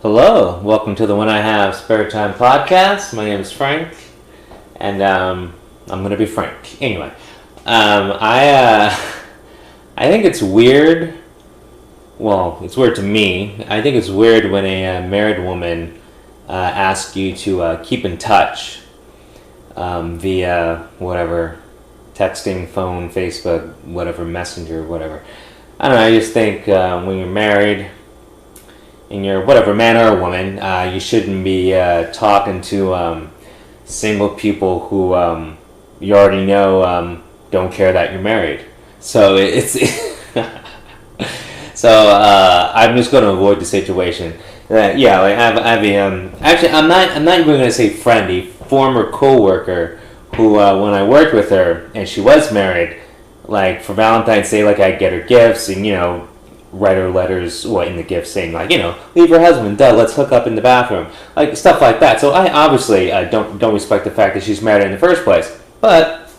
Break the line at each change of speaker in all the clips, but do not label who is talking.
Hello, welcome to the When I Have Spare Time podcast. My name is Frank, and I'm gonna be frank. Anyway, I think it's weird. Well, it's weird to me. I think it's weird when a married woman asks you to keep in touch via whatever texting, phone, Facebook, whatever, messenger, whatever. I don't know. I just think when you're married and you're whatever man or woman, you shouldn't be talking to single people who you already know don't care that you're married. So it's I'm just going to avoid the situation. Yeah, like I have a actually I'm not even going to say friend, a former coworker who when I worked with her and she was married, like for Valentine's Day, like I get her gifts and write her letters, in the gift saying like leave your husband, let's hook up in the bathroom, like stuff like that. So I obviously don't respect the fact that she's married in the first place. But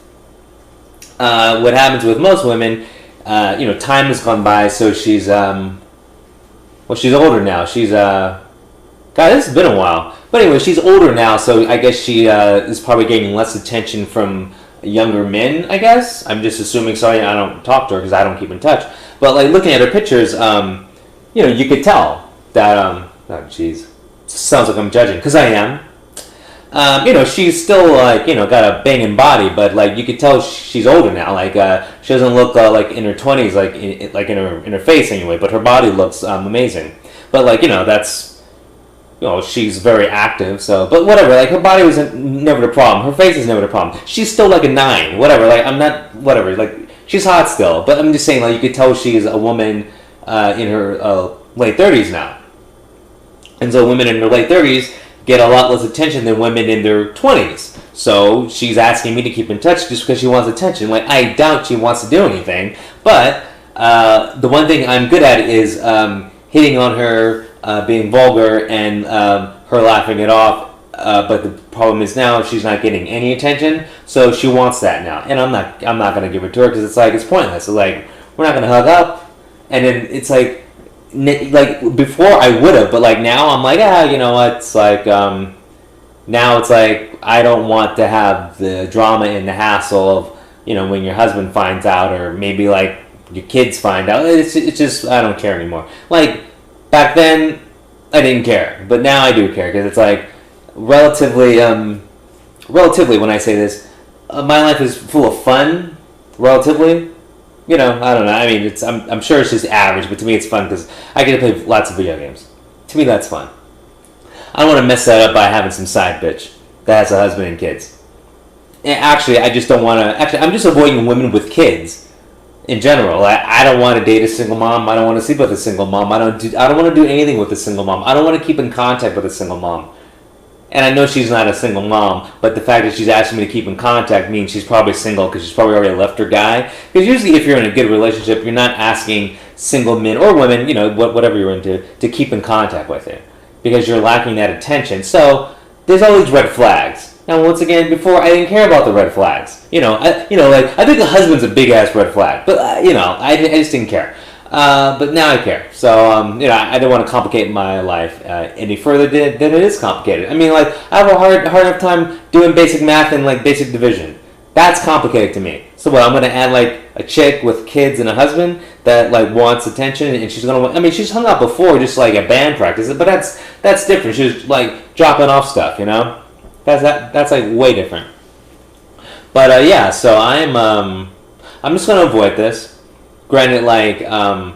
what happens with most women, time has gone by, so she's she's older now. She's God, this has been a while. But anyway, she's older now, so I guess she is probably getting less attention from younger men, I guess. I'm just assuming. Sorry, I don't talk to her because I don't keep in touch. But like looking at her pictures, you could tell that oh jeez, sounds like I'm judging because I am. She's still got a banging body, but like you could tell she's older now. Like she doesn't look like in her 20s, like in her face anyway. But her body looks amazing. But that's she's very active. So, but whatever. Like her body was never the problem. Her face is never the problem. She's still like a 9. Whatever. Like I'm not whatever. Like she's hot still. But I'm just saying like you could tell she's a woman in her late 30s now. And so women in their late 30s get a lot less attention than women in their 20s. So she's asking me to keep in touch just because she wants attention. Like I doubt she wants to do anything. But the one thing I'm good at is hitting on her, being vulgar, and her laughing it off. But the problem is now she's not getting any attention, so she wants that now. And I'm not gonna give it to her because it's pointless. So, like we're not gonna hug up, and then it's like before I would have, but like now I'm like it's like now it's like I don't want to have the drama and the hassle of when your husband finds out or maybe like your kids find out. It's just I don't care anymore. Like back then I didn't care, but now I do care because it's like relatively when I say this, my life is full of fun. Relatively. I don't know. I mean, I'm sure it's just average, but to me it's fun because I get to play lots of video games. To me, that's fun. I don't want to mess that up by having some side bitch that has a husband and kids. And actually, I just don't want to. Actually, I'm just avoiding women with kids in general. I don't want to date a single mom. I don't want to sleep with a single mom. I don't want to do anything with a single mom. I don't want to keep in contact with a single mom. And I know she's not a single mom, but the fact that she's asking me to keep in contact means she's probably single because she's probably already left her guy. Because usually if you're in a good relationship, you're not asking single men or women, whatever you're into, to keep in contact with you. Because you're lacking that attention. So there's all these red flags. Now, once again, before I didn't care about the red flags. I think a husband's a big-ass red flag. But, I just didn't care. But now I care. So, I don't want to complicate my life any further than it is complicated. I mean, like, I have a hard enough time doing basic math and, like, basic division. That's complicated to me. So what, I'm going to add, like, a chick with kids and a husband that, like, wants attention and she's going to... I mean, she's hung out before just, like, at band practice, but that's different. She was, like, dropping off stuff, That's, like, way different. But, yeah, so I'm just going to avoid this. Granted, like, I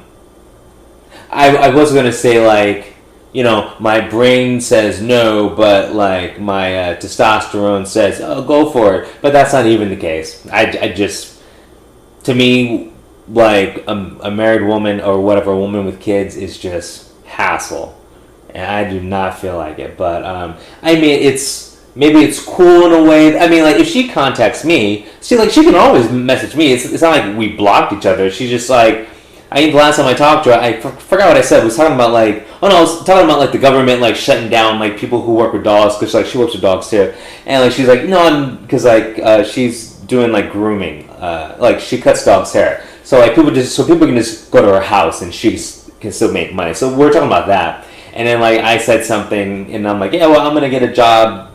was going to say, like, my brain says no, but, like, my testosterone says, oh, go for it. But that's not even the case. I just, to me, like, a married woman or whatever, a woman with kids is just hassle. And I do not feel like it. But, I mean, maybe it's cool in a way. I mean, like, if she contacts me, she can always message me. It's not like we blocked each other. She's just like, I think the last time I talked to her, I forgot what I said. I was talking about, like, I was talking about, like, the government, like, shutting down, like, people who work with dogs, because, like, she works with dogs, too. And, like, she's like, no, because, like, she's doing, like, grooming. Like, she cuts dogs' hair. So, like, people can just go to her house and she can still make money. So, we're talking about that. and then like I said something, and I'm like, yeah, well, I'm gonna get a job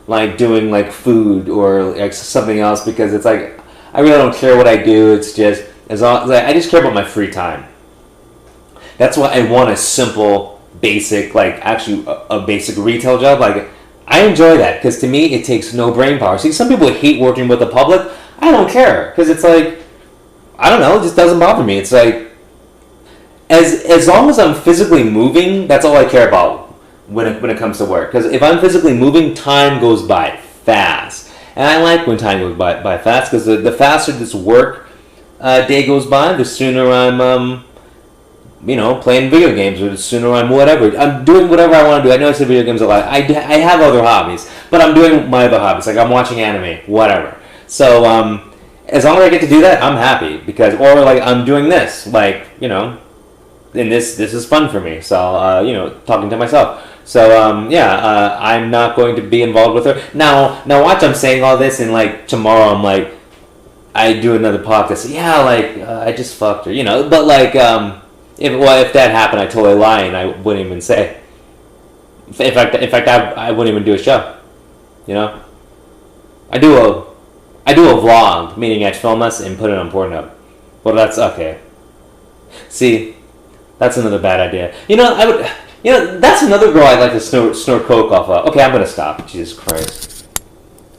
like doing like food or like something else because it's like I really don't care what I do. It's just as long as I just care about my free time. That's why I want a simple, basic, like actually a basic retail job. Like I enjoy that because to me it takes no brain power. See, some people hate working with the public. I don't care because it's like I don't know. It just doesn't bother me. It's like as long as I'm physically moving, that's all I care about when it comes to work. Because if I'm physically moving, time goes by fast, and I like when time goes by fast because the faster this work day goes by, the sooner I'm playing video games, or the sooner I'm doing whatever I want to do. I know I said video games a lot. I have other hobbies, but I'm doing my other hobbies, like I'm watching anime, whatever. So as long as I get to do that, I'm happy or like I'm doing this, like and this is fun for me. So talking to myself. So I'm not going to be involved with her now. Now watch, I'm saying all this, and like tomorrow I'm like I do another podcast. Yeah, like I just fucked her, but like if that happened, I totally lie and I wouldn't even say. In fact, I wouldn't even do a show. I do a vlog, meaning I'd film us and put it on Pornhub. Well, that's okay. See, that's another bad idea. I would. That's another girl I'd like to snort coke off of. Okay, I'm gonna stop. Jesus Christ.